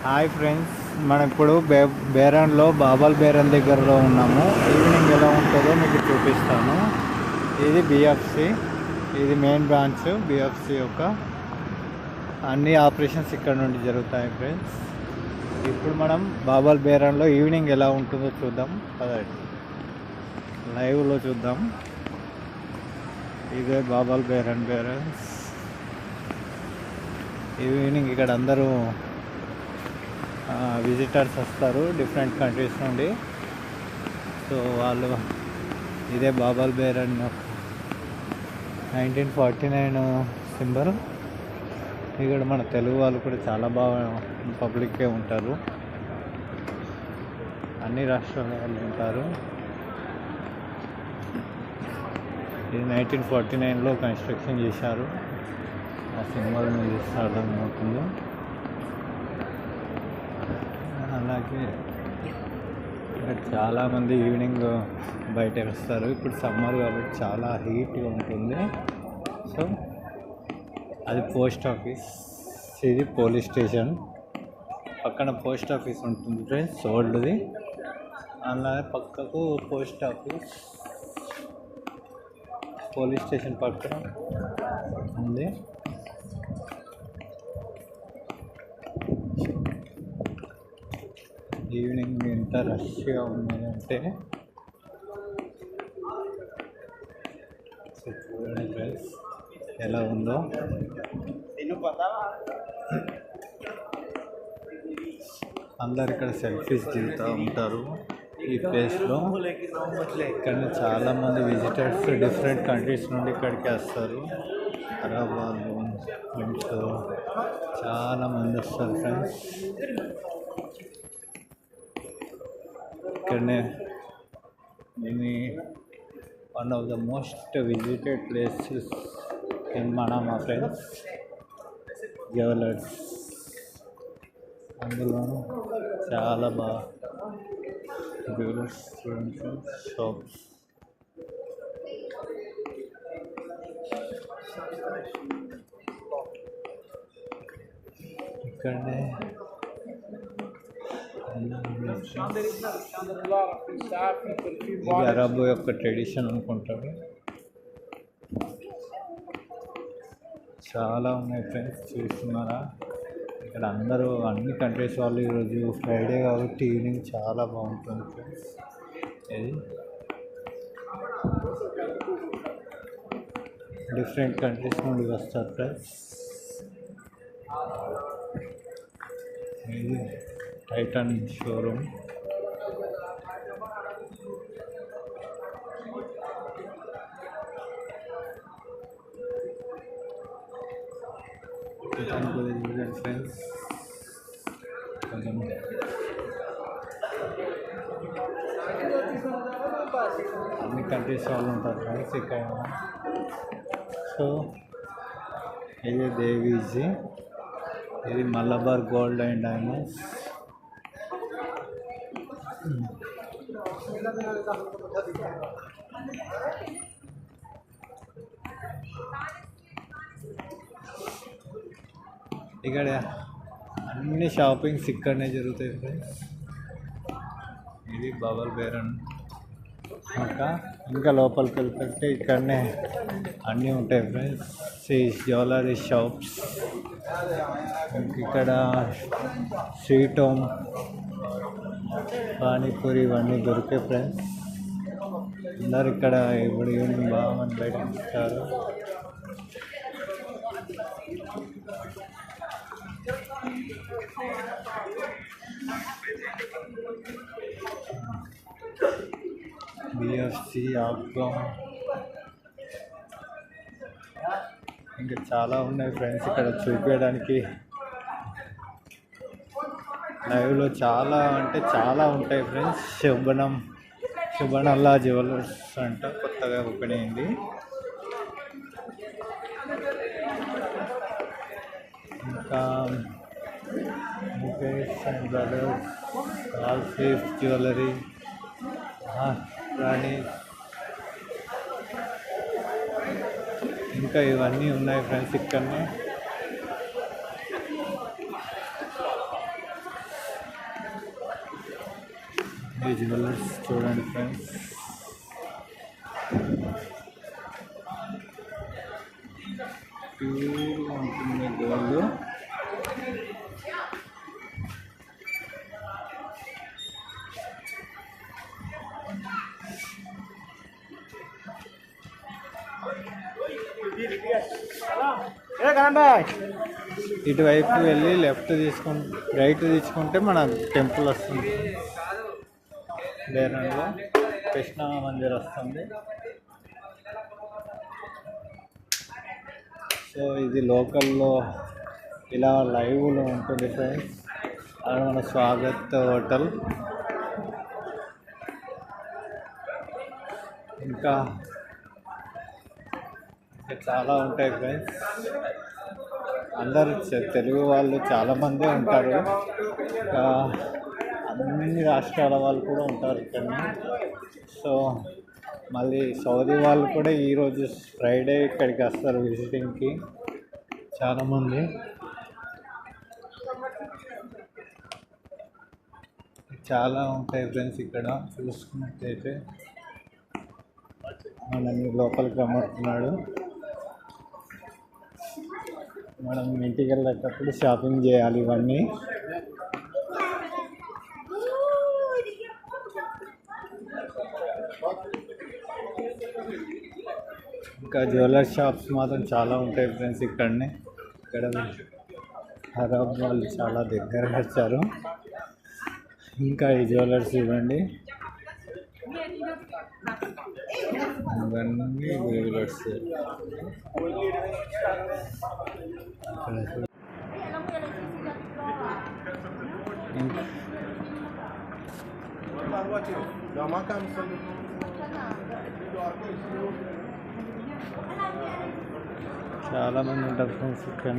Hi friends, మనం ఇప్పుడు బేరన్లో బాబాల్ బేరన్ దగ్గరలో ఉన్నాము. ఈవినింగ్ ఎలా ఉంటుందో మీకు చూపిస్తాను. ఇది బిఎఫ్సి, ఇది మెయిన్ బ్రాంచ్ బిఎఫ్సి యొక్క అన్ని ఆపరేషన్స్ ఇక్కడ నుండి జరుగుతాయి ఫ్రెండ్స్. ఇప్పుడు మనం బాబాల్ బేరన్లో ఈవినింగ్ ఎలా ఉంటుందో చూద్దాం పదండి, లైవ్లో చూద్దాం. ఇదే బాబాల్ బేరన్స్. ఈవినింగ్ ఇక్కడ అందరూ విజిటర్స్ వస్తారు డిఫరెంట్ కంట్రీస్ నుండి. సో వాళ్ళు ఇదే బాబాల్ బేరన్ 1949 సింబల్. ఇక్కడ మన తెలుగు వాళ్ళు కూడా చాలా బాగా పబ్లిక్కే ఉంటారు, అన్ని రాష్ట్రాల వాళ్ళు ఉంటారు. ఇది 1949లో కన్స్ట్రక్షన్ చేశారు. ఆ సింబల్ మీద అర్థమవుతుంది. అలాగే ఇక్కడ చాలామంది ఈవినింగ్ బయటకు వస్తారు. ఇప్పుడు సమ్మర్ కాబట్టి చాలా హీట్గా ఉంటుంది. సో అది పోస్ట్ ఆఫీస్, ఇది పోలీస్ స్టేషన్. పక్కన పోస్ట్ ఆఫీస్ ఉంటుంది ఫ్రెండ్స్, ఓల్డ్ది. అలాగే పక్కకు పోస్ట్ ఆఫీస్, పోలీస్ స్టేషన్ పక్కన ఉంది. ఈవినింగ్ ఎంత రష్గా ఉన్నదంటే చూడండి ఫ్రెండ్స్ ఎలా ఉందో. అందరు ఇక్కడ సెల్ఫీస్ దిగుతూ ఉంటారు ఈ ప్లేస్లో. ఇక్కడ చాలామంది విజిటర్స్ డిఫరెంట్ కంట్రీస్ నుండి ఇక్కడికి వస్తారు. అరబ్ వాళ్ళు, ఫ్రెండ్స్ చాలామంది వస్తారు ఫ్రెండ్స్. ఇక్కడనే దీన్ని one of the most visited places in Manama friends, jewellers. అందులో చాలా బాగా జ్యువెలర్స్ షాప్స్. ఇక్కడనే అరబ్ యొక్క ట్రెడిషన్ అనుకుంటారు. చాలా ఉన్నాయి ఫ్రెండ్స్, చూస్తున్నారా? ఇక్కడ అందరూ అన్ని కంట్రీస్ వాళ్ళు ఈరోజు ఫ్రైడే కాబట్టి ఈవినింగ్ చాలా బాగుంటుంది ఫ్రెండ్స్. ఇది డిఫరెంట్ కంట్రీస్ నుండి వస్తారు ఫ్రెండ్స్. ఇది టైటాన్ షోరూమ్. ఫ్రెండ్స్ అన్ని కంట్రీస్ వాళ్ళు ఉంటారు ఫ్రెండ్స్ ఇక్కడ. సో ఇది దేవీజీ, ఇది మలబార్ గోల్డ్ అండ్ డైమండ్స్. ఇక్కడ అన్ని షాపింగ్స్ ఇక్కడనే జరుగుతాయి ఫ్రెండ్స్. ఇది బాబాల్ బేరన్. ఇంకా లోపలికి వెళ్తుంటే ఇక్కడనే అన్నీ ఉంటాయి ఫ్రెండ్స్. Jewellery shops. ఇక్కడ స్వీట్ హోమ్, పానీపూరి ఇవన్నీ దొరికాయి ఫ్రెండ్స్. అందరు ఇక్కడ ఇప్పుడు ఈవినింగ్ బాగా మంది బయట ఇస్తారు. బిఎఫ్సి, ఆప్కామ్, ఇంకా చాలా ఉన్నాయి ఫ్రెండ్స్ ఇక్కడ చూపించడానికి. లైవ్లో చాలా అంటే చాలా ఉంటాయి ఫ్రెండ్స్. శుభనల్లా జ్యువెలర్స్ అంట కొత్తగా ఓపెన్ అయింది. ఇంకా Mukesh and brothers, all safe jewellery, Rani, ఇంకా ఇవన్నీ ఉన్నాయి ఫ్రెండ్స్ ఇక్కడనే. ఈ జ్యువెలర్స్ చూడండి ఫ్రెండ్స్. ప్యూర్గా ఉంటుంది గోల్డ్. ఇటువైపు వెళ్ళి లెఫ్ట్ రైట్ తీసుకుంటే మన టెంపుల్ వస్తుంది. బేరంలో కృష్ణ మందిర్ వస్తుంది. సో ఇది లోకల్లో ఇలా లైవ్లో ఉంటుంది ఫ్రెండ్స్. అది మన స్వాగత్ హోటల్. ఇంకా చాలా ఉంటాయి ఫ్రెండ్స్. అందరు తెలుగు వాళ్ళు చాలామందే ఉంటారు. అన్ని రాష్ట్రాల వాళ్ళు కూడా ఉంటారు ఇక్కడ. సో మళ్ళీ సౌదీ వాళ్ళు కూడా ఈరోజు ఫ్రైడే ఇక్కడికి వస్తారు విజిటింగ్కి చాలామంది. చాలా ఉంటాయి ఫ్రెండ్స్ ఇక్కడ చూసుకున్నట్టయితే. మనల్ని లోపలికి రమ్మంటున్నాడు. మనం ఇంటికి వెళ్ళేటప్పుడు షాపింగ్ చేయాలి ఇవన్నీ. ఇంకా జ్యువెలరీ షాప్స్ మాత్రం చాలా ఉంటాయి ఫ్రెండ్స్ ఇక్కడనే. ఇక్కడ అరబ్ వాళ్ళు చాలా దగ్గరగా వచ్చారు. ఇంకా ఈ జ్యువెలర్స్ ఇవ్వండి, ఇవన్నీ జ్యువెలర్స్. చాలా మంది ఉంటారు ఫ్రెండ్స్ ఇక్కడ.